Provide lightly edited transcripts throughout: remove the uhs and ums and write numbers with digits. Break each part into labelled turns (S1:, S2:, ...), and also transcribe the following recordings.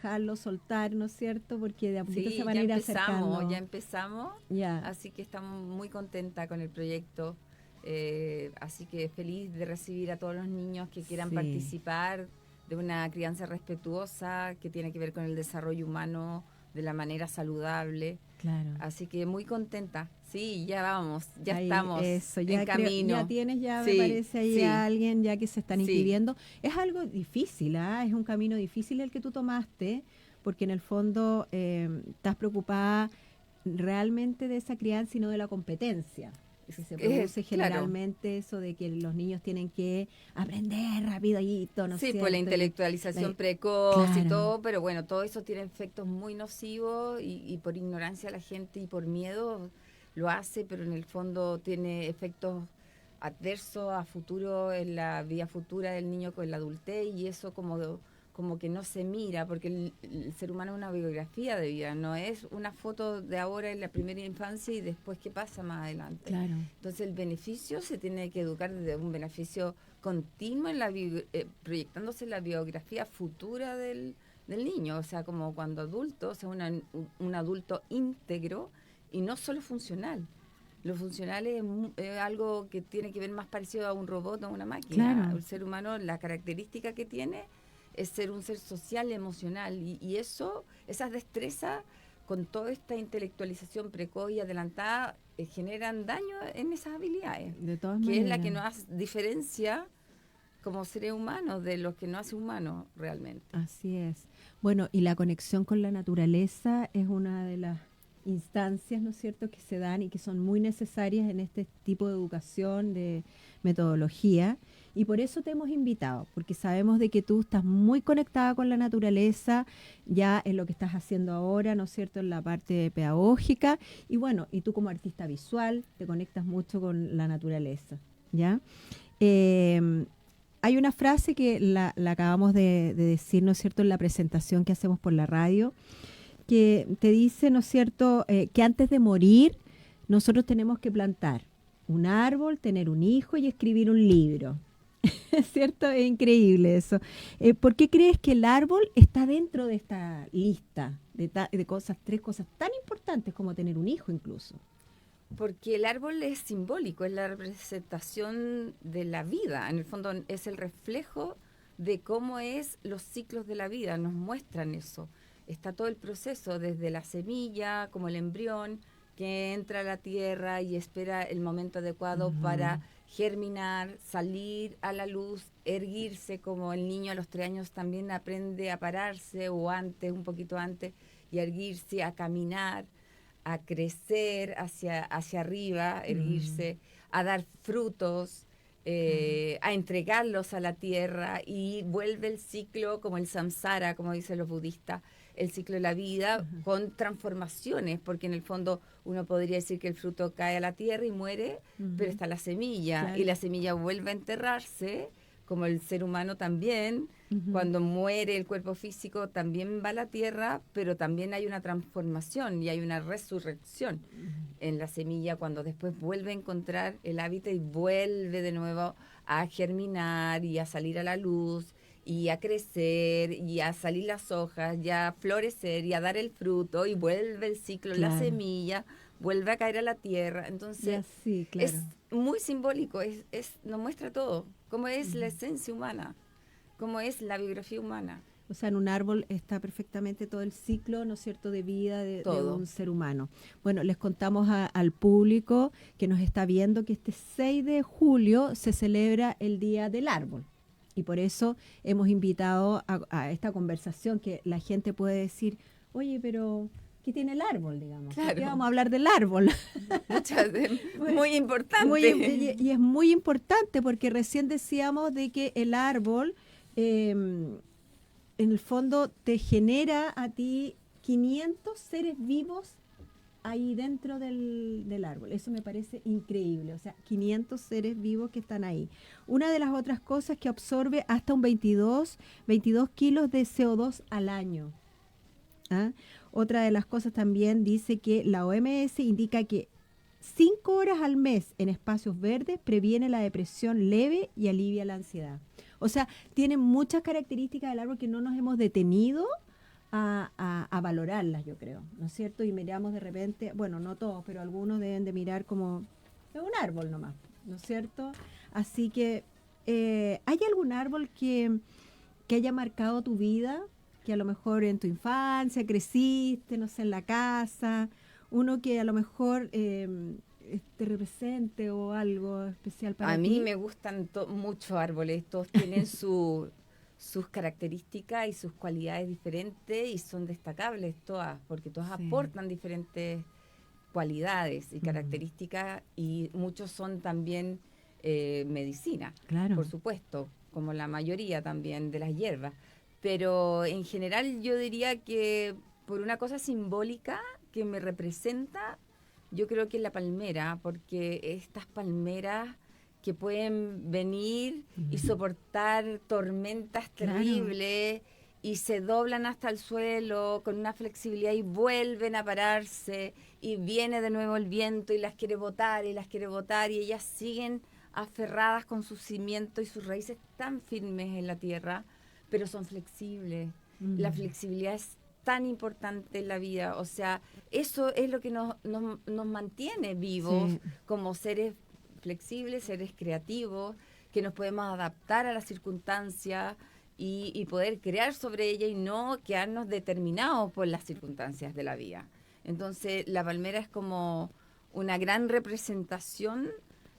S1: dejarlo soltar, ¿no es cierto? Porque de a poquito
S2: Sí,
S1: se van a ir acercando.
S2: ya empezamos,
S1: Ya,
S2: así que estamos muy contentas con el proyecto. Así que feliz de recibir a todos los niños que quieran
S1: sí,
S2: participar de una crianza respetuosa que tiene que ver con el desarrollo humano de la manera saludable.
S1: claro.
S2: Así que muy contenta. Sí, ya vamos, ya
S1: Ahí,
S2: estamos
S1: eso,
S2: en
S1: ya creo, ya
S2: camino.
S1: tienes ya, me
S2: Sí,
S1: parece, ahí a
S2: sí,
S1: alguien ya que se están
S2: sí.
S1: inscribiendo. Es algo difícil, ¿ah? Es un camino difícil el que tú tomaste, porque en el fondo estás preocupada realmente de esa crianza y no de la competencia. Que se produce
S2: Claro.
S1: generalmente eso de que los niños tienen que aprender rapidito, ¿no es
S2: Sí, pues la
S1: cierto?
S2: intelectualización
S1: La-
S2: precoz y
S1: claro,
S2: todo, pero bueno, todo eso tiene efectos muy nocivos y por ignorancia la gente y por miedo lo hace, pero en el fondo tiene efectos adversos a futuro en la vida futura del niño con la adultez y eso como que no se mira, porque el ser humano es una biografía de vida, no es una foto de ahora en la primera infancia y después qué pasa más adelante.
S1: claro.
S2: Entonces el beneficio se tiene que educar desde un beneficio continuo en proyectándose en la biografía futura del niño, o sea, como cuando adulto, o sea, un adulto íntegro y no solo funcional. Lo funcional es algo que tiene que ver más parecido a un robot o a una máquina.
S1: Claro.
S2: El ser humano, la característica que tiene es ser un ser social y emocional. Y eso, esas destrezas, con toda esta intelectualización precoz y adelantada, generan daño en esas habilidades,
S1: De todas
S2: que es la que
S1: maneras.
S2: nos diferencia como seres humanos de los que no hace humanos realmente.
S1: Así es. Bueno, y la conexión con la naturaleza es una de las instancias, ¿no es cierto?, que se dan y que son muy necesarias en este tipo de educación, de metodología. Y por eso te hemos invitado, porque sabemos de que tú estás muy conectada con la naturaleza, ya en lo que estás haciendo ahora, ¿no es cierto?, en la parte pedagógica. Y bueno, y tú como artista visual te conectas mucho con la naturaleza, ¿ya? Eh, Hay una frase que la acabamos de decir, ¿no es cierto?, en la presentación que hacemos por la radio, que te dice, ¿no es cierto?, que antes de morir nosotros tenemos que plantar un árbol, tener un hijo y escribir un libro. ¿Es cierto? Es increíble eso. ¿Por qué crees que el árbol está dentro de esta lista de cosas, tres cosas tan importantes como tener un hijo incluso?
S2: Porque el árbol es simbólico, es la representación de la vida, en el fondo es el reflejo de cómo es los ciclos de la vida, nos muestran eso. Está todo el proceso, desde la semilla, como el embrión, que entra a la tierra y espera el momento adecuado
S1: Ujú.
S2: para germinar, salir a la luz, erguirse, como el niño a los 3 años también aprende a pararse, o antes, un poquito antes, y a erguirse, a caminar, a crecer hacia arriba,
S1: Mm,
S2: erguirse, a dar frutos,
S1: claro.
S2: a entregarlos a la tierra y vuelve el ciclo como el samsara, como dicen los budistas, el ciclo de la vida
S1: Ajá.
S2: con transformaciones, porque en el fondo uno podría decir que el fruto cae a la tierra y muere, pero
S1: Ujú.
S2: está la semilla y
S1: Claro.
S2: la semilla vuelve a enterrarse, como el ser humano también,
S1: Ujú.
S2: cuando muere el cuerpo físico también va a la tierra, pero también hay una transformación y hay una resurrección en la semilla cuando después vuelve a encontrar el hábitat y vuelve de nuevo a germinar y a salir a la luz y a crecer y a salir las hojas y a florecer y a dar el fruto y vuelve el ciclo, la
S1: Claro.
S2: semilla vuelve a caer a la tierra.
S1: Y
S2: Entonces
S1: así, claro.
S2: es muy simbólico, nos muestra todo, cómo es la
S1: Ujú.
S2: esencia humana, cómo es la biografía humana,
S1: O sea, en un árbol está perfectamente todo el ciclo, ¿no es cierto?, de vida de
S2: todo.
S1: un ser humano. Bueno, les contamos al público que nos está viendo que este 6 de julio se celebra el Día del Árbol. Y por eso hemos invitado a esta conversación que la gente puede decir, oye, pero ¿qué tiene el árbol, digamos? ¿Por qué
S2: Claro,
S1: vamos a hablar del árbol?
S2: muchas,
S1: Pues,
S2: muy importante.
S1: y es muy importante porque recién decíamos de que el árbol en el fondo te genera a ti 500 seres vivos ahí dentro del árbol. Eso me parece increíble. O sea, 500 seres vivos que están ahí. Una de las otras cosas que absorbe hasta un 22 kilos de CO2 al año. ¿Ah? Otra de las cosas también dice que la OMS indica que 5 horas al mes en espacios verdes previene la depresión leve y alivia la ansiedad. O sea, tiene muchas características del árbol que no nos hemos detenido a valorarlas, yo creo, ¿no es cierto? Y miramos de repente, bueno, no todos, pero algunos deben de mirar como es un árbol nomás, ¿no es cierto? Así que, ¿hay algún árbol que haya marcado tu vida? Que a lo mejor en tu infancia creciste, no sé, en la casa, uno que a lo mejor te represente o algo especial para
S2: A
S1: ti.
S2: mí me gustan muchos árboles, todos tienen sus características y sus cualidades diferentes y son destacables todas, porque todas
S1: Sí.
S2: aportan diferentes cualidades y
S1: Mm.
S2: características y muchos son también medicina,
S1: Claro.
S2: por supuesto, como la mayoría también de las hierbas. Pero en general yo diría que por una cosa simbólica que me representa, yo creo que es la palmera, porque estas palmeras que pueden venir y soportar tormentas
S1: Claro.
S2: terribles y se doblan hasta el suelo con una flexibilidad y vuelven a pararse y viene de nuevo el viento y las quiere botar y las quiere botar y ellas siguen aferradas con sus cimientos y sus raíces tan firmes en la tierra, pero son flexibles. La flexibilidad es tan importante en la vida, o sea, eso es lo que nos mantiene vivos
S1: Sí.
S2: como seres flexibles, seres creativos, que nos podemos adaptar a las circunstancias y poder crear sobre ella y no quedarnos determinados por las circunstancias de la vida. Entonces, la palmera es como una gran representación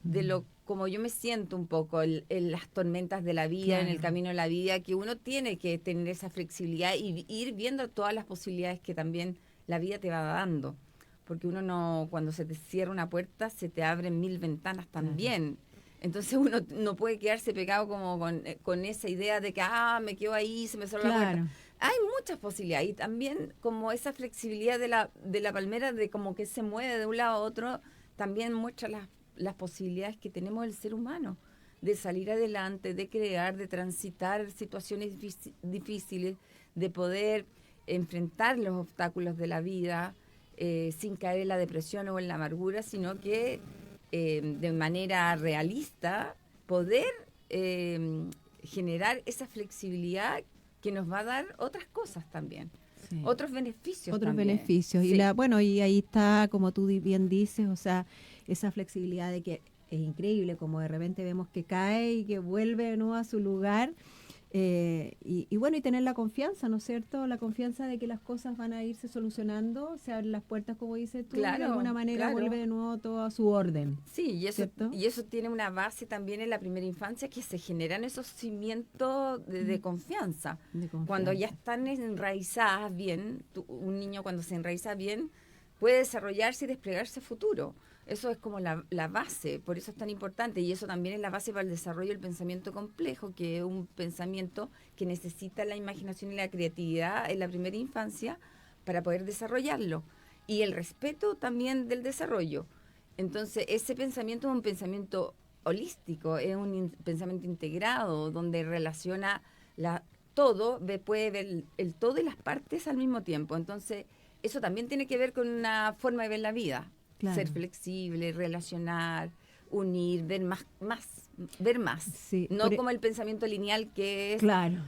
S2: de lo como yo me siento un poco en las tormentas de la vida, en el
S1: Claro.
S2: camino de la vida, que uno tiene que tener esa flexibilidad y ir viendo todas las posibilidades que también la vida te va dando. Porque uno no, cuando se te cierra una puerta, se te abren 1000 ventanas también. Entonces uno no puede quedarse pegado como con esa idea de que, me quedo ahí, se me cerró la puerta.
S1: Claro.
S2: Hay muchas posibilidades y también como esa flexibilidad de la palmera, de como que se mueve de un lado a otro, también muestra las posibilidades que tenemos el ser humano de salir adelante, de crear, de transitar situaciones difíciles, de poder enfrentar los obstáculos de la vida sin caer en la depresión o en la amargura, sino que de manera realista poder generar esa flexibilidad que nos va a dar otras cosas también,
S1: Sí.
S2: otros beneficios
S1: Otros
S2: también.
S1: beneficios.
S2: Sí.
S1: Y bueno, y ahí está, como tú bien dices, o sea, esa flexibilidad de que es increíble, como de repente vemos que cae y que vuelve de nuevo a su lugar. Y bueno, y tener la confianza, ¿no es cierto? La confianza de que las cosas van a irse solucionando, se abren las puertas, como dices tú, y de
S2: Claro,
S1: alguna manera
S2: claro.
S1: vuelve de nuevo todo a su orden.
S2: Sí,
S1: ¿cierto?
S2: y eso tiene una base también en la primera infancia, que se generan esos cimientos de confianza.
S1: De confianza.
S2: Cuando ya están enraizadas bien, un niño cuando se enraiza bien puede desarrollarse y desplegarse a futuro. Eso es como la base, por eso es tan importante. Y eso también es la base para el desarrollo del pensamiento complejo, que es un pensamiento que necesita la imaginación y la creatividad en la primera infancia para poder desarrollarlo. Y el respeto también del desarrollo. Entonces, ese pensamiento es un pensamiento holístico, es un pensamiento integrado, donde relaciona todo, puede ver el todo y las partes al mismo tiempo. Entonces, eso también tiene que ver con una forma de ver la vida.
S1: Claro.
S2: Ser flexible, relacionar, unir, ver más.
S1: Sí,
S2: No como el pensamiento lineal que es
S1: claro,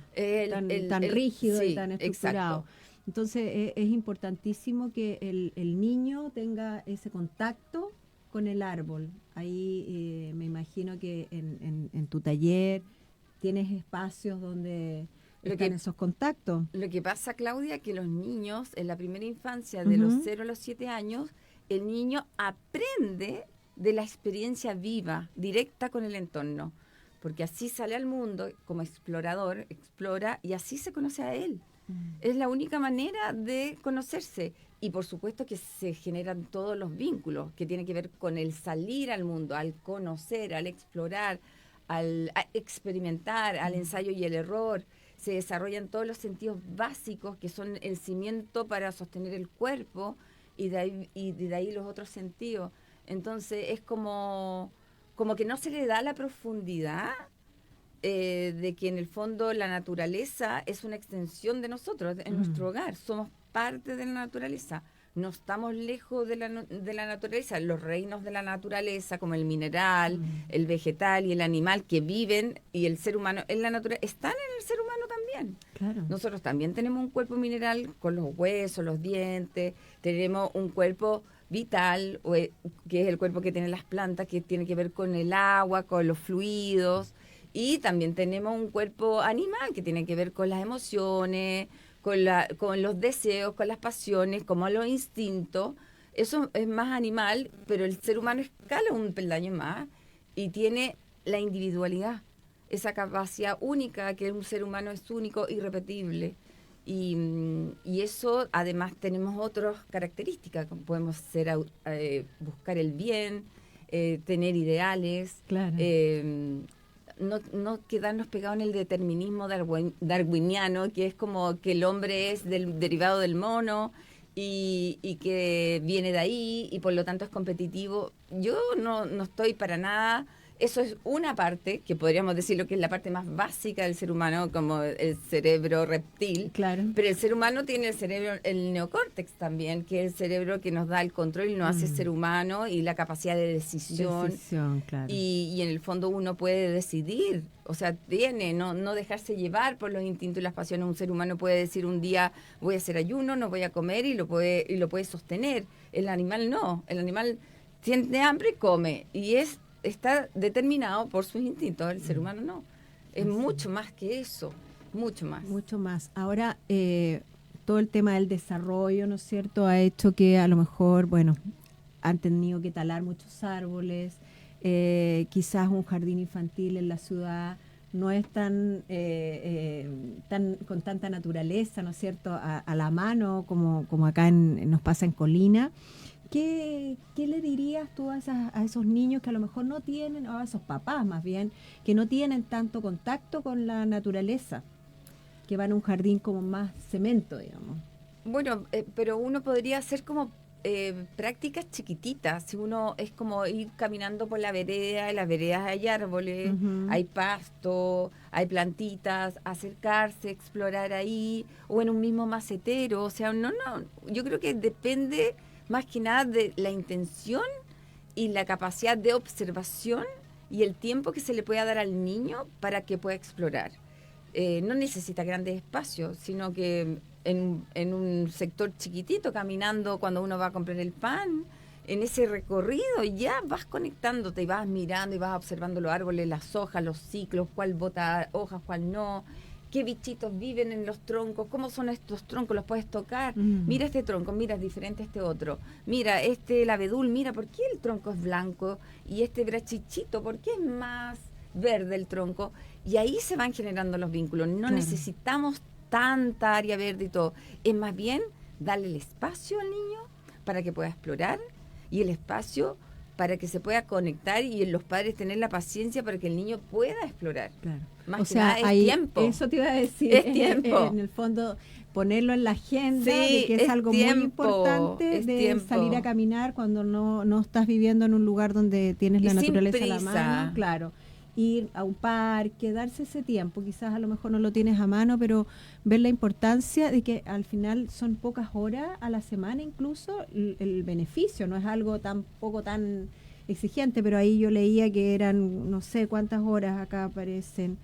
S1: tan rígido
S2: sí,
S1: y tan estructurado.
S2: Exacto.
S1: Entonces es importantísimo que el niño tenga ese contacto con el árbol. Ahí me imagino que en tu taller tienes espacios donde están esos contactos.
S2: Lo que pasa, Claudia, que los niños en la primera infancia, de los 0 a los 7 años, el niño aprende de la experiencia viva, directa con el entorno, porque así sale al mundo como explorador, explora y así se conoce a él. Es la única manera de conocerse. Y por supuesto que se generan todos los vínculos que tienen que ver con el salir al mundo, al conocer, al explorar, a experimentar, al ensayo y el error. Se desarrollan todos los sentidos básicos que son el cimiento para sostener el cuerpo y de ahí los otros sentidos. Entonces es como que no se le da la profundidad de que en el fondo la naturaleza es una extensión de nosotros, en nuestro hogar. Somos parte de la naturaleza. No estamos lejos de la naturaleza. Los reinos de la naturaleza, como el mineral, el vegetal y el animal que viven, y el ser humano en la naturaleza, están en el ser humano también. también.
S1: Claro.
S2: Nosotros también tenemos un cuerpo mineral con los huesos, los dientes, tenemos un cuerpo vital, que es el cuerpo que tienen las plantas, que tiene que ver con el agua, con los fluidos, y también tenemos un cuerpo animal que tiene que ver con las emociones, con los deseos, con las pasiones, como los instintos. Eso es más animal, pero el ser humano escala un peldaño más y tiene la individualidad, esa capacidad única, que un ser humano es único, irrepetible. Y eso, además, tenemos otras características, como podemos buscar el bien, tener ideales,
S1: Claro.
S2: No quedarnos pegados en el determinismo darwiniano, que es como que el hombre es derivado del mono y que viene de ahí y por lo tanto es competitivo. Yo no estoy para nada. Eso es una parte, que podríamos decir lo que es la parte más básica del ser humano, como el cerebro reptil.
S1: Claro.
S2: Pero el ser humano tiene el cerebro, el neocórtex también, que es el cerebro que nos da el control y nos hace ser humano y la capacidad de decisión.
S1: Claro.
S2: Y en el fondo uno puede decidir, o sea, no dejarse llevar por los instintos y las pasiones. Un ser humano puede decir un día voy a hacer ayuno, no voy a comer y lo puede sostener. El animal no, el animal tiene hambre y come y está determinado por sus instintos, el ser humano no. Es mucho más que eso, mucho más.
S1: Mucho más. Ahora, todo el tema del desarrollo, ¿no es cierto?, ha hecho que a lo mejor, bueno, han tenido que talar muchos árboles, quizás un jardín infantil en la ciudad no es tan con tanta naturaleza, ¿no es cierto?, a la mano como acá nos pasa en Colina. ¿Qué le dirías tú a esos niños que a lo mejor no tienen, o a esos papás más bien, que no tienen tanto contacto con la naturaleza, que van a un jardín como más cemento, digamos?
S2: Bueno, pero uno podría hacer como prácticas chiquititas. Si uno es como ir caminando por la vereda, en las veredas hay árboles, hay pasto, hay plantitas, acercarse, explorar ahí, o en un mismo macetero. O sea, yo creo que depende más que nada de la intención y la capacidad de observación y el tiempo que se le pueda dar al niño para que pueda explorar. No necesita grandes espacios, sino que en un sector chiquitito, caminando cuando uno va a comprar el pan, en ese recorrido ya vas conectándote y vas mirando y vas observando los árboles, las hojas, los ciclos, cuál bota hojas, cuál no, qué bichitos viven en los troncos, cómo son estos troncos, los puedes tocar. Mira este tronco, mira, es diferente a este otro. Mira, el abedul, mira, ¿por qué el tronco es blanco? Y este brachichito, ¿por qué es más verde el tronco? Y ahí se van generando los vínculos. No necesitamos tanta área verde y todo. Es más bien darle el espacio al niño para que pueda explorar y el espacio para que se pueda conectar y los padres tener la paciencia para que el niño pueda explorar.
S1: Claro.
S2: Más
S1: o
S2: que
S1: sea,
S2: nada es tiempo.
S1: Eso te iba a decir.
S2: Es tiempo.
S1: En el fondo, ponerlo en la agenda, de que es algo
S2: tiempo,
S1: muy importante de salir a caminar cuando no estás viviendo en un lugar donde tienes la naturaleza a la mano. Claro. Ir a un parque, darse ese tiempo, quizás a lo mejor no lo tienes a mano, pero ver la importancia de que al final son pocas horas a la semana, incluso el beneficio, no es algo tampoco tan exigente, pero ahí yo leía que eran no sé cuántas horas acá aparecen,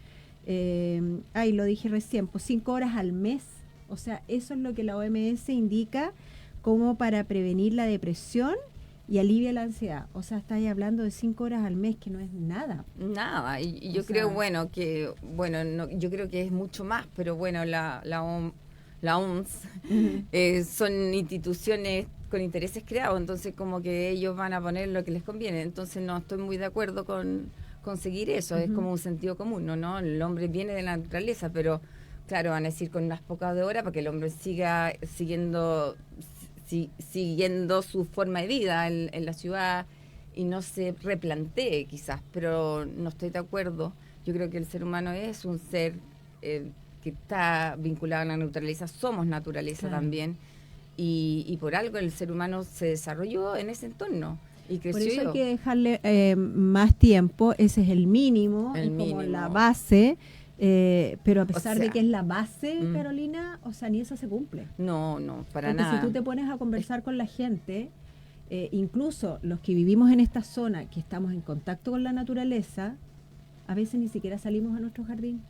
S1: lo dije recién, pues 5 horas al mes, o sea, eso es lo que la OMS indica como para prevenir la depresión y alivia la ansiedad. O sea, estáis hablando de 5 horas al mes, que no es nada.
S2: Nada, y yo creo, yo creo que es mucho más, pero bueno, la OMS son instituciones con intereses creados, entonces como que ellos van a poner lo que les conviene. Entonces no estoy muy de acuerdo con conseguir eso, es como un sentido común, ¿no? El hombre viene de la naturaleza, pero claro, van a decir con unas pocas de horas para que el hombre siga siguiendo su forma de vida en la ciudad y no se replantee quizás, pero no estoy de acuerdo. Yo creo que el ser humano es un ser que está vinculado a la naturaleza, somos naturaleza también, y por algo el ser humano se desarrolló en ese entorno y creció.
S1: Por eso hay que dejarle más tiempo, ese es el mínimo, como la base. Pero a pesar de que es la base, Carolina, o sea, ni eso se cumple.
S2: No, para
S1: nada. Porque si tú te pones a conversar con la gente, incluso los que vivimos en esta zona, que estamos en contacto con la naturaleza, a veces ni siquiera salimos a nuestro jardín.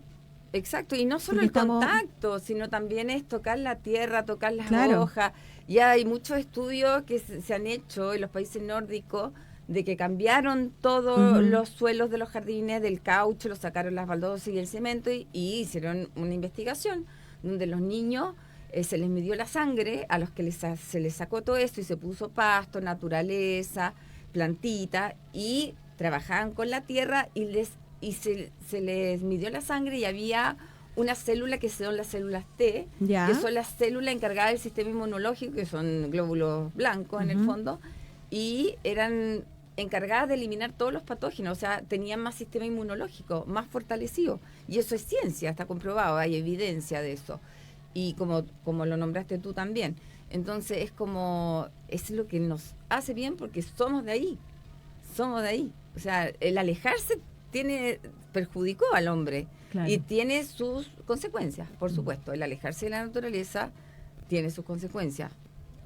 S2: Exacto, y no solo
S1: Porque
S2: el contacto, sino también es tocar la tierra, tocar las
S1: Claro.
S2: hojas. Ya hay muchos estudios que se han hecho en los países nórdicos de que cambiaron todos
S1: Ujú.
S2: los suelos de los jardines del caucho, lo sacaron las baldosas y el cemento y hicieron una investigación donde los niños se les midió la sangre, a los que se les sacó todo esto y se puso pasto, naturaleza, plantita y trabajaban con la tierra se les midió la sangre y había una célula que son las células T,
S1: Ya.
S2: que son las células encargadas del sistema inmunológico, que son glóbulos blancos en el
S1: Ujú.
S2: fondo, y eran encargadas de eliminar todos los patógenos, o sea, tenían más sistema inmunológico, más fortalecido. Y eso es ciencia, está comprobado, hay evidencia de eso. Y como lo nombraste tú también. Entonces es lo que nos hace bien porque somos de ahí. O sea, el alejarse perjudicó al hombre
S1: Claro.
S2: y tiene sus consecuencias, por supuesto. El alejarse de la naturaleza tiene sus consecuencias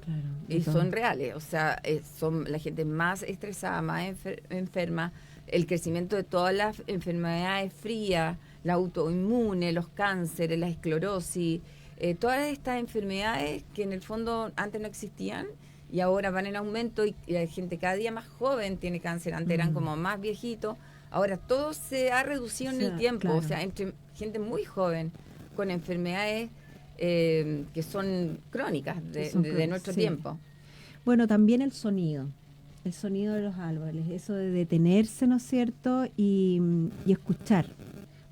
S1: Claro.
S2: y son reales. O sea, son la gente más estresada, más enferma, el crecimiento de todas las enfermedades frías, la autoinmune, los cánceres, la esclerosis, todas estas enfermedades que en el fondo antes no existían y ahora van en aumento y la gente cada día más joven tiene cáncer, antes eran como más viejitos, ahora todo se ha reducido en el tiempo,
S1: Claro.
S2: o sea, entre gente muy joven con enfermedades que son crónicas de nuestro
S1: Sí.
S2: tiempo.
S1: Bueno, también el sonido de los árboles, eso de detenerse, ¿no es cierto? Y escuchar,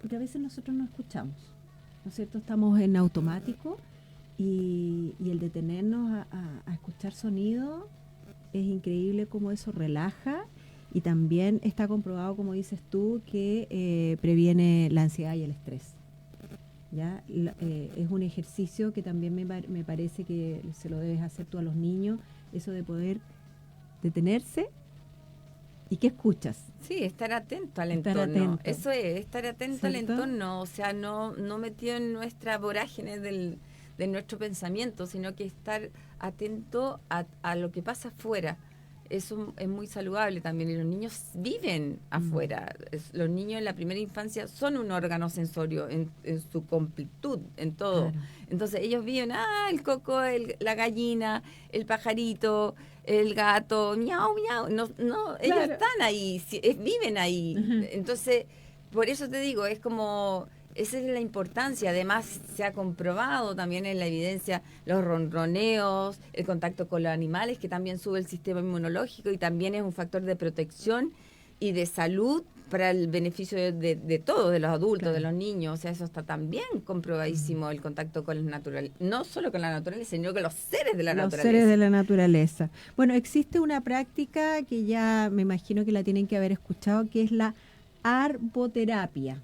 S1: porque a veces nosotros no escuchamos, ¿no es cierto? Estamos en automático y el detenernos a escuchar sonido es increíble cómo eso relaja y también está comprobado, como dices tú, que previene la ansiedad y el estrés. ¿Ya? Es un ejercicio que también me parece que se lo debes hacer tú a los niños, eso de poder detenerse y qué escuchas.
S2: Sí, estar atento al
S1: Estar
S2: entorno.
S1: atento.
S2: Eso es, estar atento al
S1: ¿Cierto?
S2: entorno, o sea, no metido en nuestra vorágine de nuestro pensamiento, sino que estar atento a lo que pasa afuera. Eso es muy saludable también. Y los niños viven afuera. Los niños en la primera infancia son un órgano sensorio en su completud, en todo.
S1: Claro.
S2: Entonces ellos viven, el coco, la gallina, el pajarito, el gato, miau, miau. No, ellos
S1: Claro.
S2: están ahí, viven ahí.
S1: Ujú.
S2: Entonces, por eso te digo, es como... Esa es la importancia. Además, se ha comprobado también en la evidencia los ronroneos, el contacto con los animales, que también sube el sistema inmunológico y también es un factor de protección y de salud para el beneficio de todos, de los adultos,
S1: Claro.
S2: de los niños. O sea, eso está también comprobadísimo, el contacto con los naturales. No solo con la naturaleza, sino con los seres de la
S1: Los
S2: naturaleza.
S1: seres de la naturaleza. Bueno, existe una práctica que ya me imagino que la tienen que haber escuchado, que es la arboterapia.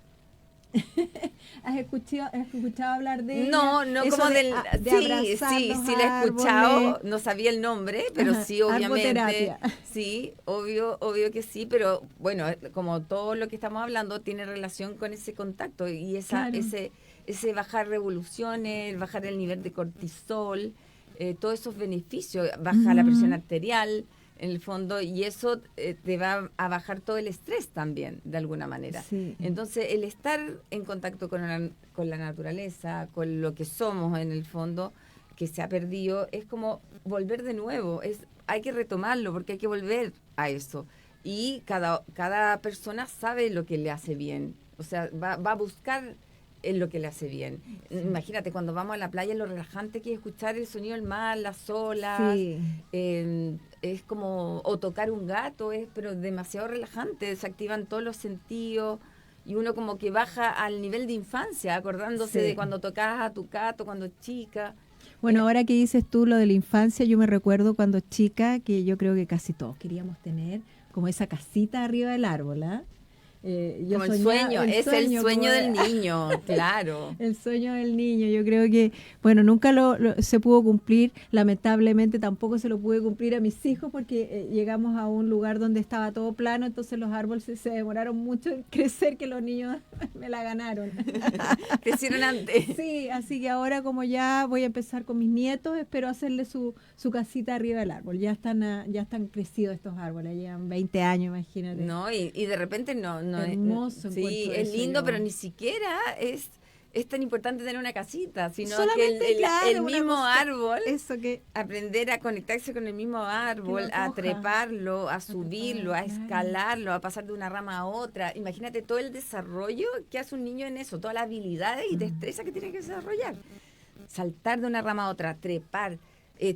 S1: ¿Has escuchado hablar de ella?
S2: No,
S1: Eso
S2: como
S1: de abrazar
S2: sí,
S1: los
S2: sí la he escuchado,
S1: árboles.
S2: no sabía el nombre, pero
S1: Ajá,
S2: sí, obviamente,
S1: arboterapia.
S2: sí, obvio que sí, pero bueno, como todo lo que estamos hablando tiene relación con ese contacto y
S1: Claro.
S2: ese bajar revoluciones, bajar el nivel de cortisol, todos esos beneficios, baja la presión arterial, en el fondo, y eso te va a bajar todo el estrés también, de alguna manera.
S1: Sí.
S2: Entonces, el estar en contacto con la naturaleza, con lo que somos en el fondo, que se ha perdido, es como volver de nuevo. Hay que retomarlo porque hay que volver a eso. Y cada persona sabe lo que le hace bien. O sea, va a buscar en lo que le hace bien. Imagínate, cuando vamos a la playa, lo relajante que es escuchar el sonido del mar, las olas,
S1: Sí.
S2: es como, o tocar un gato, pero demasiado relajante, se activan todos los sentidos y uno como que baja al nivel de infancia, acordándose
S1: Sí.
S2: de cuando tocabas a tu gato, cuando chica.
S1: Bueno, ahora que dices tú lo de la infancia, yo me recuerdo cuando chica, que yo creo que casi todos queríamos tener como esa casita arriba del árbol, ¿ah?
S2: Como el sueño, es el sueño
S1: como
S2: del niño, claro.
S1: El sueño del niño, yo creo que, bueno, nunca se pudo cumplir, lamentablemente tampoco se lo pude cumplir a mis hijos porque llegamos a un lugar donde estaba todo plano, entonces los árboles se demoraron mucho en crecer que los niños me la ganaron.
S2: Crecieron antes.
S1: Sí, así que ahora como ya voy a empezar con mis nietos, espero hacerle su casita arriba del árbol. Ya están crecidos estos árboles, llevan 20 años, imagínate.
S2: No, y de repente no
S1: Hermoso
S2: sí,
S1: encuentro
S2: es
S1: eso
S2: lindo,
S1: yo.
S2: pero ni siquiera es es tan importante tener una casita, sino
S1: Solamente,
S2: que
S1: claro,
S2: el
S1: una
S2: mismo
S1: cosa,
S2: árbol,
S1: eso que
S2: aprender a conectarse con el mismo árbol,
S1: lo
S2: a
S1: acoja,
S2: treparlo, a
S1: a
S2: subirlo,
S1: trepar,
S2: a
S1: claro.
S2: escalarlo, a pasar de una rama a otra. Imagínate todo el desarrollo que hace un niño en eso, todas las habilidades y destrezas que tiene que desarrollar. Saltar de una rama a otra, trepar,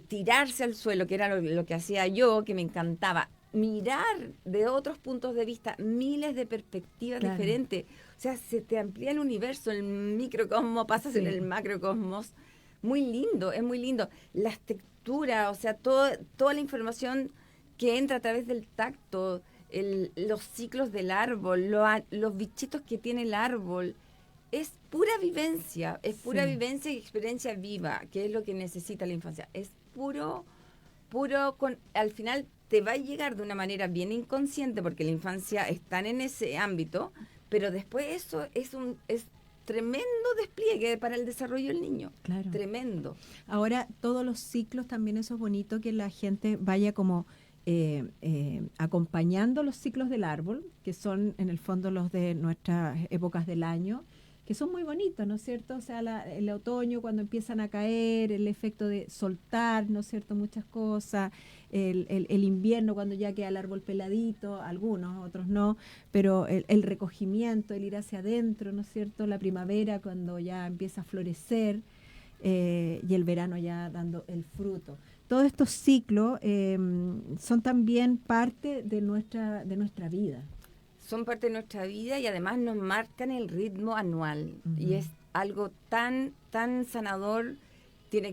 S2: tirarse al suelo, que era lo que hacía yo, que me encantaba. Mirar de otros puntos de vista, miles de perspectivas
S1: Claro.
S2: diferentes. O sea, se te amplía el universo, el microcosmos, pasas en
S1: Sí.
S2: el macrocosmos. Muy lindo, es muy lindo. Las texturas, o sea, toda la información que entra a través del tacto, los ciclos del árbol, los bichitos que tiene el árbol. Es pura vivencia
S1: Sí.
S2: vivencia y experiencia viva, que es lo que necesita la infancia. Es puro, al final te va a llegar de una manera bien inconsciente, porque la infancia está en ese ámbito, pero después eso es tremendo despliegue para el desarrollo del niño.
S1: Claro.
S2: Tremendo.
S1: Ahora, todos los ciclos, también eso es bonito, que la gente vaya como acompañando los ciclos del árbol, que son en el fondo los de nuestras épocas del año, que son muy bonitos, ¿no es cierto? O sea, el otoño cuando empiezan a caer, el efecto de soltar, ¿no es cierto? Muchas cosas, el invierno cuando ya queda el árbol peladito, algunos, otros no, pero el recogimiento, el ir hacia adentro, ¿no es cierto? La primavera cuando ya empieza a florecer, y el verano ya dando el fruto. Todos estos ciclos son también parte de nuestra vida.
S2: Son parte de nuestra vida y además nos marcan el ritmo anual. Y es algo tan sanador.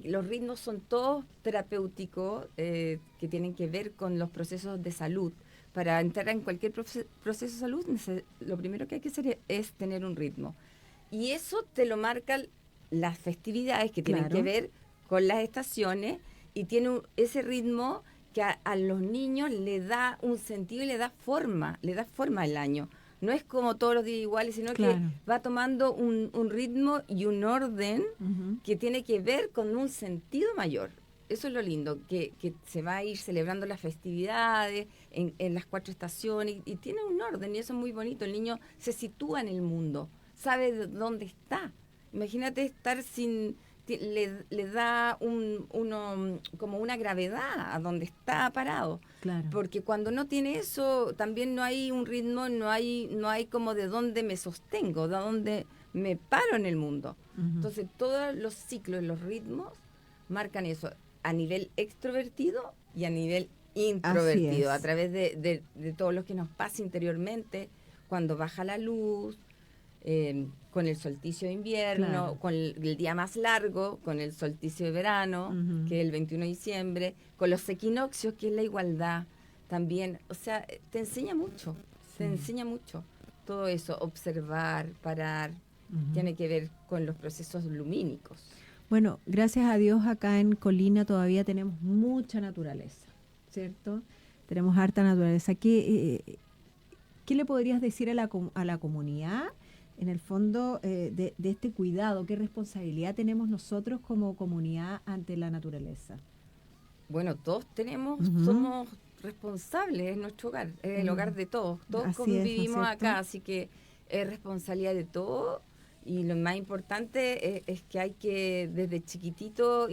S2: Los ritmos son todos terapéuticos, que tienen que ver con los procesos de salud. Para entrar en cualquier proceso de salud, lo primero que hay que hacer es tener un ritmo. Y eso te lo marcan las festividades que tienen que ver con las estaciones, y tiene ese ritmo que a los niños le da un sentido y le da forma al año. No es como todos los días iguales, sino que va tomando un ritmo y un orden que tiene que ver con un sentido mayor. Eso es lo lindo, que se va a ir celebrando las festividades en las 4 estaciones, y tiene un orden, y eso es muy bonito. El niño se sitúa en el mundo, sabe dónde está. Imagínate estar le da como una gravedad a donde está parado.
S1: Claro.
S2: Porque cuando no tiene eso, también no hay un ritmo, no hay como de dónde me sostengo, de dónde me paro en el mundo. Entonces, todos los ciclos, los ritmos, marcan eso a nivel extrovertido y a nivel introvertido, a través de todo lo que nos pasa interiormente, cuando baja la luz, con el solsticio de invierno, con el día más largo, con el solsticio de verano, que es el 21 de diciembre, con los equinoccios, que es la igualdad también. O sea, te enseña mucho, todo eso, observar, parar, tiene que ver con los procesos lumínicos.
S1: Bueno, gracias a Dios acá en Colina todavía tenemos mucha naturaleza, ¿cierto? Tenemos harta naturaleza. ¿Qué le podrías decir a la comunidad, en el fondo, de este cuidado? ¿Qué responsabilidad tenemos nosotros como comunidad ante la naturaleza?
S2: Bueno, todos somos responsables, es nuestro hogar, es el hogar de todos. Todos convivimos acá, así que es responsabilidad de todos. Y lo más importante es que hay que, desde chiquitito,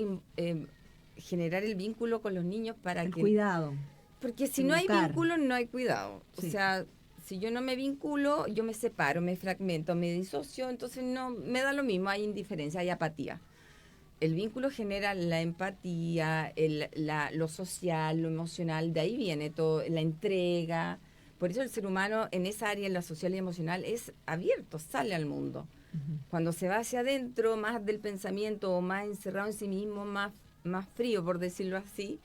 S2: generar el vínculo con los niños para
S1: el cuidado.
S2: Porque si no hay vínculo, no hay cuidado. O sea, si yo no me vinculo, yo me separo, me fragmento, me disocio, entonces no me da lo mismo, hay indiferencia, hay apatía. El vínculo genera la empatía, lo social, lo emocional, de ahí viene todo, la entrega. Por eso el ser humano en esa área, en la social y emocional, es abierto, sale al mundo. Cuando se va hacia adentro, más del pensamiento, o más encerrado en sí mismo, más frío, por decirlo así,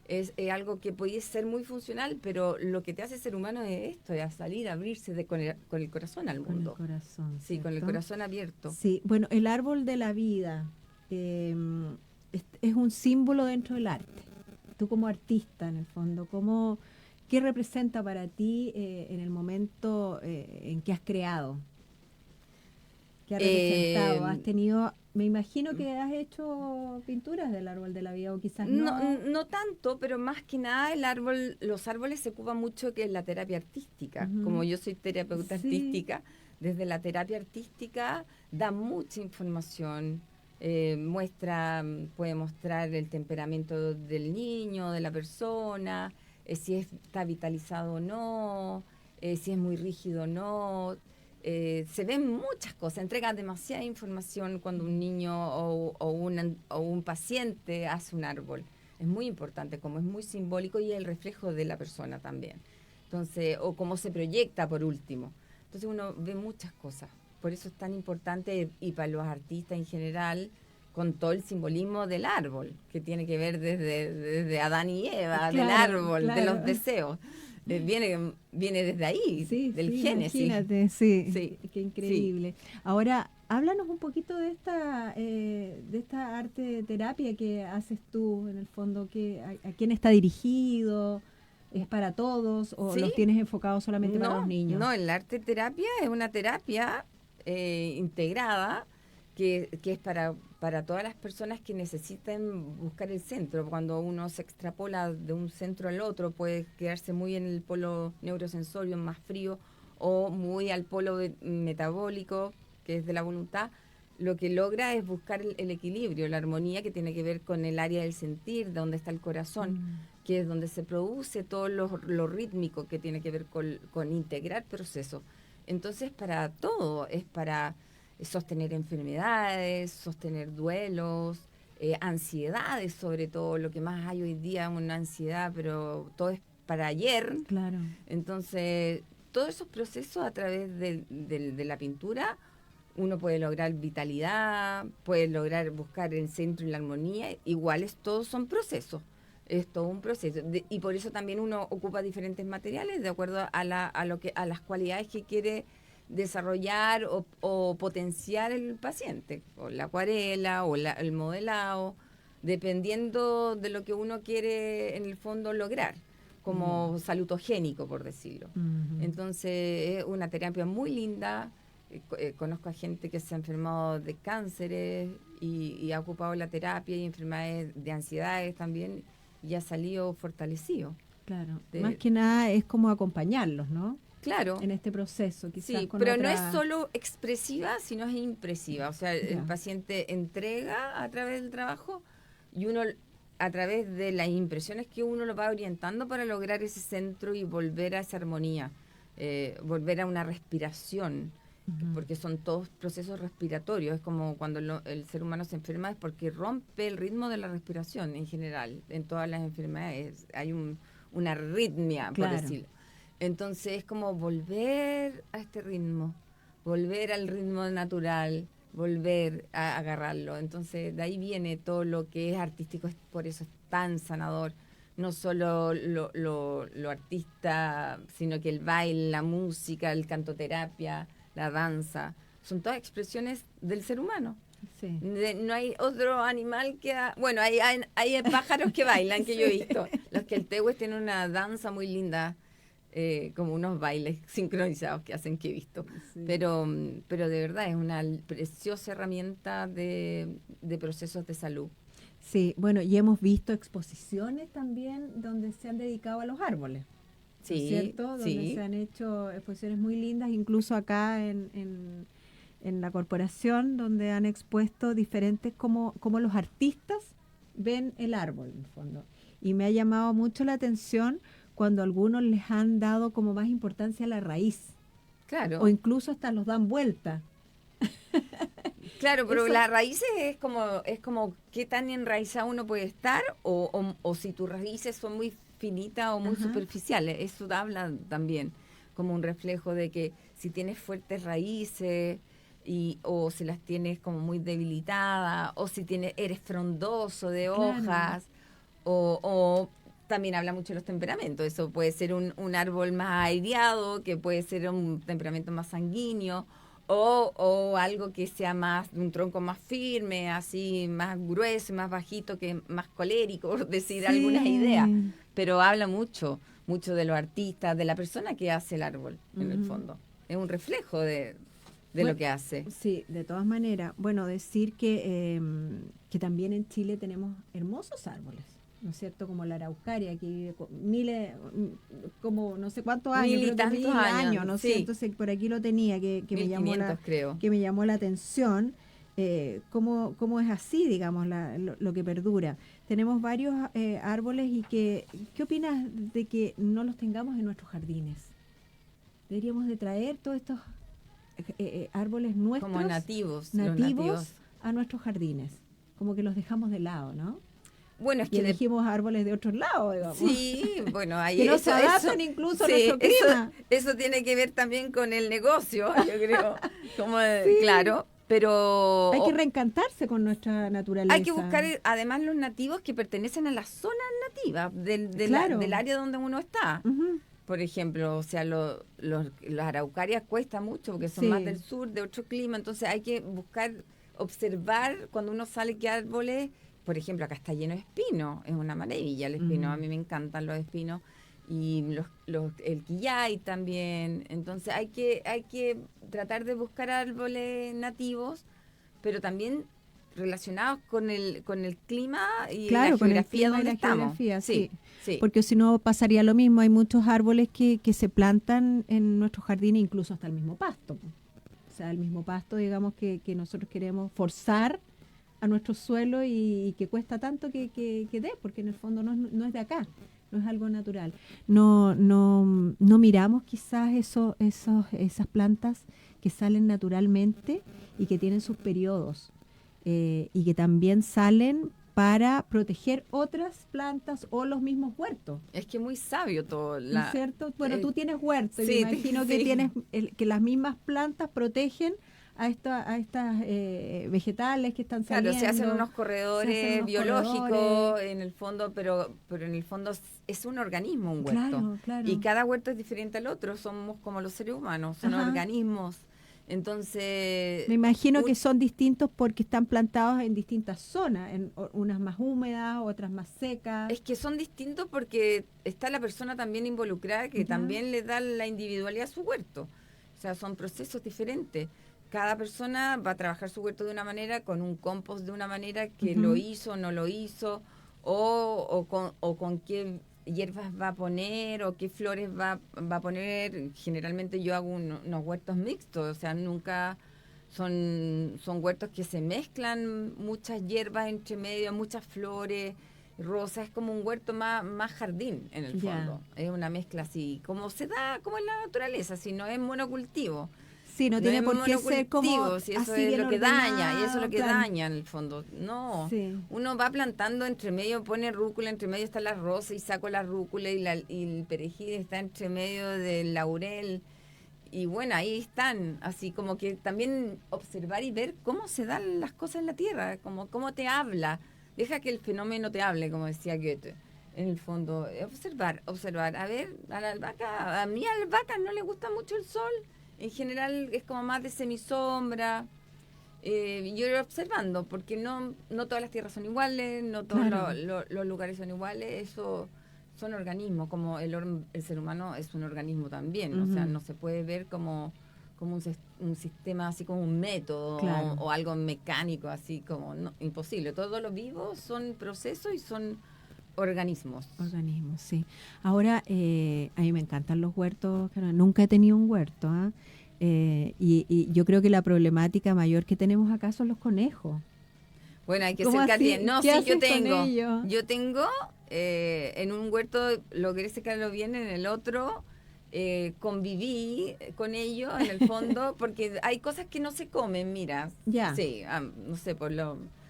S2: es algo que puede ser muy funcional, pero lo que te hace ser humano es esto, es salir, abrirse con el corazón al mundo.
S1: Con el corazón.
S2: Sí, con el corazón abierto.
S1: Sí, bueno, el árbol de la vida es un símbolo dentro del arte. Tú como artista, en el fondo, ¿qué representa para ti en el momento en que has creado? ¿Qué ha representado? ¿Has tenido, me imagino que has hecho pinturas del árbol de la vida, o quizás no?
S2: No tanto, pero más que nada los árboles se ocupan mucho que es la terapia artística. Como yo soy terapeuta artística, desde la terapia artística da mucha información, puede mostrar el temperamento del niño, de la persona, si está vitalizado o no, si es muy rígido o no. Se ven muchas cosas, entrega demasiada información cuando un niño o un paciente hace un árbol. Es muy importante, como es muy simbólico y es el reflejo de la persona también. Entonces, o cómo se proyecta por último. Entonces uno ve muchas cosas. Por eso es tan importante, y para los artistas en general, con todo el simbolismo del árbol, que tiene que ver desde Adán y Eva,
S1: Claro,
S2: del árbol, de
S1: claro.
S2: los deseos. Viene desde ahí,
S1: Sí,
S2: del
S1: sí,
S2: Génesis.
S1: imagínate, sí,
S2: Sí,
S1: qué increíble. Ahora, háblanos un poquito de esta arte de terapia que haces tú, en el fondo, a quién está dirigido, ¿es para todos o
S2: sí.
S1: los tienes enfocados solamente para los niños?
S2: No, el arte terapia es una terapia integrada que es para todas las personas que necesiten buscar el centro. Cuando uno se extrapola de un centro al otro, puede quedarse muy en el polo neurosensorio, más frío, o muy al polo metabólico, que es de la voluntad. Lo que logra es buscar el equilibrio, la armonía, que tiene que ver con el área del sentir, de donde está el corazón, que es donde se produce todo lo rítmico, que tiene que ver con integrar procesos. Entonces, para todo, es para sostener enfermedades, sostener duelos, ansiedades sobre todo. Lo que más hay hoy día es una ansiedad, pero todo es para ayer.
S1: Claro.
S2: Entonces, todos esos procesos a través de la pintura, uno puede lograr vitalidad, puede lograr buscar el centro y la armonía. Iguales, todos son procesos. Es todo un proceso. Y por eso también uno ocupa diferentes materiales de acuerdo a las cualidades que quiere desarrollar o potenciar el paciente, o la acuarela o el modelado, dependiendo de lo que uno quiere en el fondo lograr, como salutogénico, por decirlo. Entonces es una terapia muy linda. Conozco a gente que se ha enfermado de cánceres y ha ocupado la terapia, y enfermedades de ansiedades también, y ha salido fortalecido.
S1: Claro, más que nada es como acompañarlos, ¿no?
S2: Claro.
S1: En este proceso, quizás
S2: Sí,
S1: con
S2: pero no es solo expresiva, sino es impresiva. O sea, el paciente entrega a través del trabajo, y uno a través de las impresiones que uno lo va orientando para lograr ese centro y volver a esa armonía, volver a una respiración, porque son todos procesos respiratorios. Es como cuando el ser humano se enferma, es porque rompe el ritmo de la respiración en general. En todas las enfermedades hay una arritmia, por decirlo. Entonces es como volver a este ritmo, volver al ritmo natural, volver a agarrarlo. Entonces de ahí viene todo lo que es artístico, por eso es tan sanador. No solo lo artista, sino que el baile, la música, el cantoterapia, la danza, son todas expresiones del ser humano.
S1: Sí.
S2: No hay otro animal que... Bueno, hay pájaros que bailan, que yo he visto. Los queltehues tienen una danza muy linda, como unos bailes sincronizados que hacen, que he visto. Sí. Pero de verdad es una preciosa herramienta de procesos de salud.
S1: Sí, bueno, y hemos visto exposiciones también donde se han dedicado a los árboles.
S2: Sí,
S1: ¿no es cierto? Donde se han hecho exposiciones muy lindas, incluso acá en la corporación, donde han expuesto diferentes como los artistas ven el árbol, en el fondo. Y me ha llamado mucho la atención cuando algunos les han dado como más importancia a la raíz.
S2: Claro.
S1: O incluso hasta los dan vuelta.
S2: Claro, pero las raíces es como qué tan enraizado uno puede estar, o si tus raíces son muy finitas o muy superficiales. Eso habla también como un reflejo de que si tienes fuertes raíces o si las tienes como muy debilitadas, o si eres frondoso de hojas, o también habla mucho de los temperamentos. Eso puede ser un árbol más aireado, que puede ser un temperamento más sanguíneo, o algo que sea más, un tronco más firme, así más grueso, más bajito, que más colérico, por decir algunas ideas. Pero habla mucho de los artistas, de la persona que hace el árbol, en el fondo. Es un reflejo de lo que hace.
S1: Sí, de todas maneras. Bueno, decir que también en Chile tenemos hermosos árboles. ¿no es cierto? Como la araucaria, que vive miles, como no sé cuántos años,
S2: Mil y
S1: creo que
S2: tantos años,
S1: ¿no es
S2: sí.
S1: cierto? Entonces por aquí lo tenía, que me llamó
S2: 1500, creo.
S1: que me llamó la atención. Cómo es así, digamos, lo que perdura. Tenemos varios árboles y ¿qué opinas de que no los tengamos en nuestros jardines? Deberíamos de traer todos estos árboles nuestros,
S2: Como nativos, los
S1: nativos
S2: nativos.
S1: a nuestros jardines, como que los dejamos de lado, ¿no?
S2: Bueno, es
S1: Y
S2: que
S1: elegimos árboles de otros lados, digamos.
S2: sí, bueno, ahí
S1: que no se adaptan incluso a
S2: sí,
S1: nuestro clima.
S2: eso tiene que ver también con el negocio, yo creo, como
S1: Sí.
S2: claro, pero
S1: Hay que reencantarse con nuestra naturaleza.
S2: hay que buscar además los nativos que pertenecen a las zonas nativas
S1: Claro.
S2: del área donde uno está.
S1: Ujú.
S2: Por ejemplo, o sea, las araucarias cuesta mucho porque son
S1: Sí.
S2: más del sur, de otro clima, entonces hay que buscar, observar cuando uno sale qué árboles. Por ejemplo, acá está lleno de espinos, es una maravilla el espino, a mí me encantan los espinos, y el quillay también. Entonces hay que tratar de buscar árboles nativos, pero también relacionados con el clima y
S1: Claro,
S2: la
S1: con el
S2: geografía
S1: clima y
S2: donde
S1: la
S2: estamos.
S1: geografía, sí.
S2: Sí.
S1: Porque si no pasaría lo mismo. Hay muchos árboles que se plantan en nuestros jardines, incluso hasta el mismo pasto. O sea, el mismo pasto, digamos, que nosotros queremos forzar a nuestro suelo y que cuesta tanto que dé, porque en el fondo no es de acá, no es algo natural. No miramos quizás esas plantas que salen naturalmente y que tienen sus periodos y que también salen para proteger otras plantas o los mismos huertos.
S2: Es que muy sabio todo.
S1: ¿No es cierto? Bueno, tú tienes huerto y
S2: sí,
S1: me imagino que
S2: sí.
S1: tienes que las mismas plantas protegen a estas vegetales que están saliendo.
S2: Claro, se hacen unos corredores biológicos
S1: corredores.
S2: en el fondo, pero en el fondo es un organismo, un huerto.
S1: Claro, claro.
S2: Y cada huerto es diferente al otro, somos como los seres humanos, son organismos. Entonces...
S1: Me imagino que son distintos porque están plantados en distintas zonas, en unas más húmedas, otras más secas.
S2: Es que son distintos porque está la persona también involucrada que también le da la individualidad a su huerto. O sea, son procesos diferentes. Cada persona va a trabajar su huerto de una manera, con un compost de una manera que lo hizo, no lo hizo, o con qué hierbas va a poner o qué flores va a poner. Generalmente yo hago unos huertos mixtos, o sea, nunca son huertos que se mezclan muchas hierbas entre medio, muchas flores, rosas, es como un huerto más jardín en el fondo. Es una mezcla así, como se da, como en la naturaleza, si no es monocultivo.
S1: Sí, no tiene por qué ser como
S2: si eso
S1: así
S2: es
S1: bien
S2: lo que daña, y eso es
S1: ordenado,
S2: lo que daña en el fondo. No, uno va plantando entre medio, pone rúcula, entre medio está la rosa y saco la rúcula y el perejil está entre medio del laurel. Y bueno, ahí están, así como que también observar y ver cómo se dan las cosas en la tierra, como cómo te habla. Deja que el fenómeno te hable, como decía Goethe. En el fondo, observar. A ver, a mí a la albahaca no le gusta mucho el sol. En general es como más de semisombra. Yo iré observando, porque no todas las tierras son iguales, no todos los lugares son iguales. Eso son organismos, como el ser humano es un organismo también. O sea, no se puede ver como un sistema, así como un método o algo mecánico, así como imposible. Todos los vivos son procesos y son organismos.
S1: Organismos, sí. Ahora, a mí me encantan los huertos, nunca he tenido un huerto, y yo creo que la problemática mayor que tenemos acá son los conejos.
S2: Bueno, hay que ser bien. No, sí, yo tengo en un huerto, logré secarlo bien, en el otro conviví con ellos, en el fondo, porque hay cosas que no se comen, mira.
S1: Ya.
S2: Sí, no sé,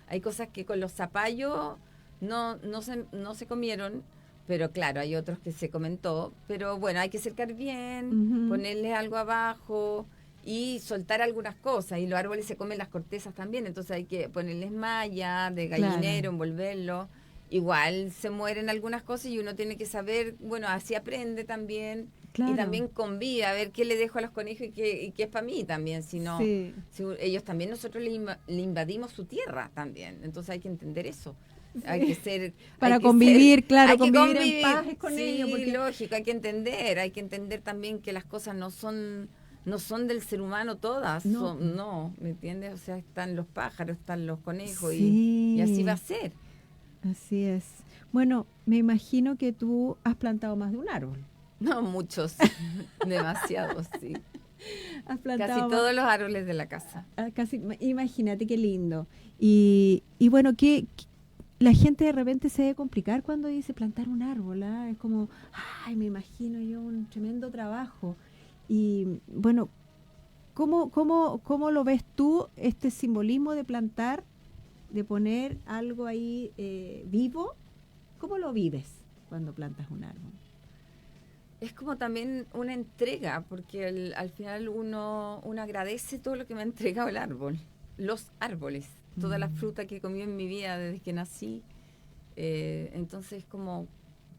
S2: hay cosas que con los zapallos no se comieron, pero claro, hay otros que se comen todo. Pero bueno, hay que cercar bien, ponerle algo abajo y soltar algunas cosas. Y los árboles se comen las cortezas también, entonces hay que ponerles malla de gallinero, envolverlo. Igual se mueren algunas cosas y uno tiene que saber, bueno, así aprende también. Y también convive, a ver qué le dejo a los conejos y qué es para mí también. Si no, si ellos también, nosotros le invadimos su tierra también. Entonces hay que entender eso. Hay que ser...
S1: Para convivir, convivir
S2: en
S1: paz con ellos.
S2: Sí, lógico, hay que entender también que las cosas no son del ser humano todas. No, ¿me entiendes? O sea, están los pájaros, están los conejos y así va a ser.
S1: Así es. Bueno, me imagino que tú has plantado más de un árbol.
S2: No, muchos, demasiados, sí.
S1: Has
S2: Casi
S1: plantado
S2: todos los árboles de la casa.
S1: casi, imagínate qué lindo. Y bueno, la gente de repente se debe complicar cuando dice plantar un árbol, ¿ah? Es como, ay, me imagino yo un tremendo trabajo. Y bueno, ¿cómo lo ves tú, este simbolismo de plantar, de poner algo ahí vivo? ¿Cómo lo vives cuando plantas un árbol?
S2: Es como también una entrega, porque al final uno agradece todo lo que me ha entregado el árbol, los árboles, toda la fruta que he comido en mi vida desde que nací. Entonces como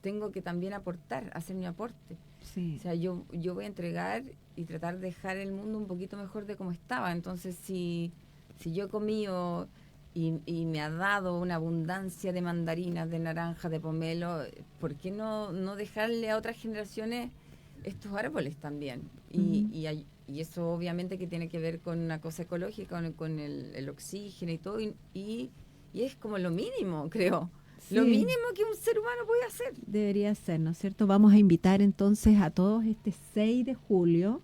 S2: tengo que también aportar, hacer mi aporte.
S1: Sí.
S2: O sea, yo voy a entregar y tratar de dejar el mundo un poquito mejor de como estaba. Entonces, si yo he comido y me ha dado una abundancia de mandarinas, de naranjas, de pomelo, ¿por qué no dejarle a otras generaciones estos árboles también? Y eso obviamente que tiene que ver con una cosa ecológica, con el oxígeno y todo, y es como lo mínimo, creo.
S1: Sí.
S2: Lo mínimo que un ser humano puede hacer.
S1: Debería ser, ¿no es cierto? Vamos a invitar entonces a todos este 6 de julio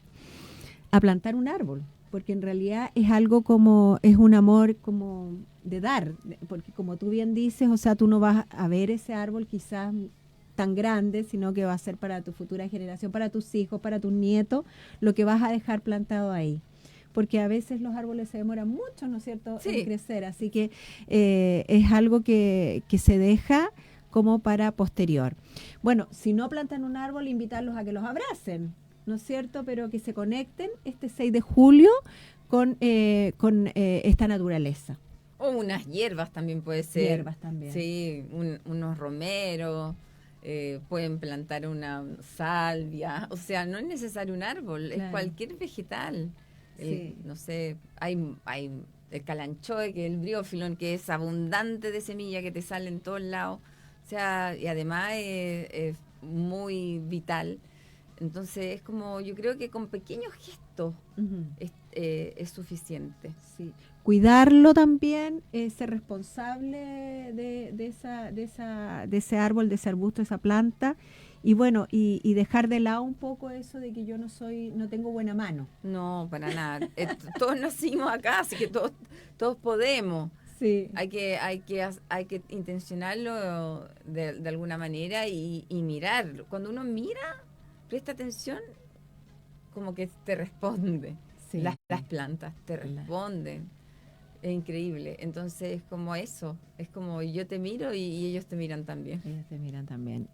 S1: a plantar un árbol, porque en realidad es algo como, es un amor como de dar, porque como tú bien dices, o sea, tú no vas a ver ese árbol quizás tan grande, sino que va a ser para tu futura generación, para tus hijos, para tus nietos, lo que vas a dejar plantado ahí. Porque a veces los árboles se demoran mucho, ¿no es cierto?,
S2: Sí.
S1: en crecer. Así que es algo que se deja como para posterior. Bueno, si no plantan un árbol, invitarlos a que los abracen, ¿no es cierto?, pero que se conecten este 6 de julio con esta naturaleza.
S2: O unas hierbas también puede ser.
S1: Hierbas también.
S2: Sí, unos romeros, pueden plantar una salvia. O sea, no es necesario un árbol,
S1: Claro.
S2: es cualquier vegetal.
S1: Sí.
S2: No sé, hay el calanchoe, que es el briófilo, que es abundante de semilla que te sale en todos lados. O sea, y además es muy vital. Entonces es como, yo creo que con pequeños gestos es suficiente.
S1: Sí. Cuidarlo también, ser responsable de ese árbol, de ese arbusto, de esa planta. Y bueno, y dejar de lado un poco eso de que yo no tengo buena mano.
S2: No, para nada. Todos nacimos acá, así que todos podemos.
S1: Sí.
S2: Hay que intencionarlo de alguna manera y mirar. Cuando uno mira, presta atención, como que te responde.
S1: Sí.
S2: Las plantas te responden. Es increíble. Entonces es como eso. Es como yo te miro y ellos te miran también.
S1: Ellos te miran también.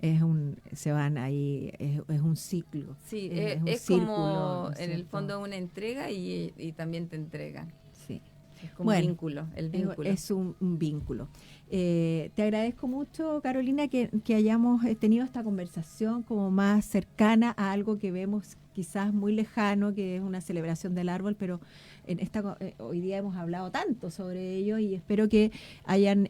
S1: Se van ahí, es un ciclo.
S2: Sí,
S1: es un
S2: es
S1: círculo,
S2: como
S1: ¿no es
S2: en el
S1: cierto?
S2: fondo una entrega y también te entregan.
S1: Sí.
S2: Es como
S1: Bueno,
S2: un vínculo, el vínculo.
S1: Es un vínculo. Te agradezco mucho, Carolina, que hayamos tenido esta conversación como más cercana a algo que vemos quizás muy lejano, que es una celebración del árbol, pero hoy día hemos hablado tanto sobre ello y espero que hayan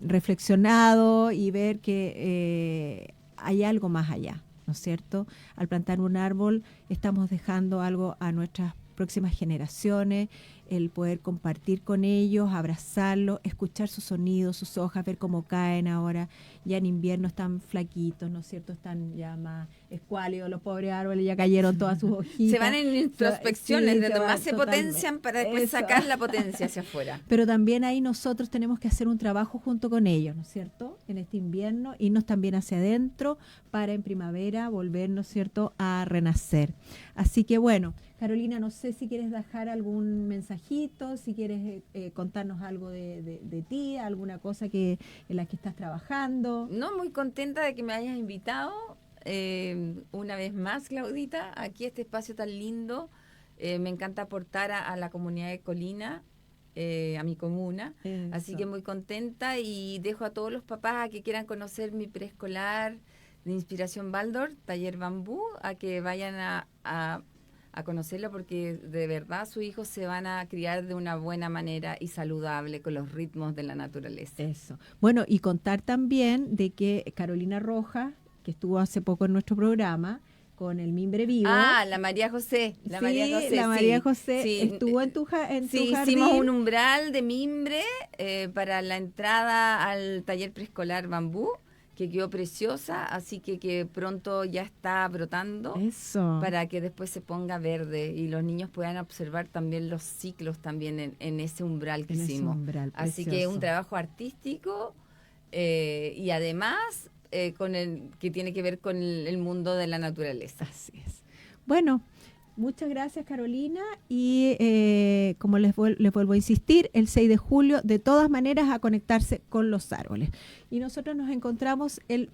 S1: reflexionado y ver que hay algo más allá, ¿no es cierto? Al plantar un árbol estamos dejando algo a nuestras próximas generaciones, el poder compartir con ellos, abrazarlos, escuchar sus sonidos, sus hojas, ver cómo caen ahora. Ya en invierno están flaquitos, ¿no es cierto? Están ya más escuálidos, los pobres árboles ya cayeron todas sus hojitas.
S2: Se van en introspecciones,
S1: Sí,
S2: donde más se
S1: totalmente.
S2: potencian para después sacar la potencia hacia afuera.
S1: Pero también ahí nosotros tenemos que hacer un trabajo junto con ellos, ¿no es cierto? En este invierno, irnos también hacia adentro para en primavera volver, ¿no es cierto?, a renacer. Así que bueno, Carolina, no sé si quieres dejar algún mensajito, si quieres contarnos algo de ti, alguna cosa en la que estás trabajando.
S2: No, muy contenta de que me hayas invitado una vez más, Claudita, aquí a este espacio tan lindo. Me encanta aportar a la comunidad de Colina, a mi comuna.
S1: Eso.
S2: Así que muy contenta y dejo a todos los papás a que quieran conocer mi preescolar de Inspiración Baldor, Taller Bambú, a que vayan a conocerlo, porque de verdad sus hijos se van a criar de una buena manera y saludable con los ritmos de la naturaleza.
S1: Eso. Bueno, y contar también de que Carolina Rojas, que estuvo hace poco en nuestro programa con el Mimbre Vivo.
S2: Ah, la María José.
S1: La María José
S2: sí.
S1: estuvo en tu jardín.
S2: Hicimos un umbral de mimbre para la entrada al taller preescolar Bambú. que quedó preciosa, así que pronto ya está brotando.
S1: Eso.
S2: Para que después se ponga verde y los niños puedan observar también los ciclos también en ese umbral que
S1: En ese
S2: hicimos.
S1: umbral,
S2: Así que
S1: precioso.
S2: un trabajo artístico y además que tiene que ver con el mundo de la naturaleza.
S1: Así es. Bueno, muchas gracias, Carolina, y como les vuelvo a insistir, el 6 de julio, de todas maneras, a conectarse con los árboles. Y nosotros nos encontramos el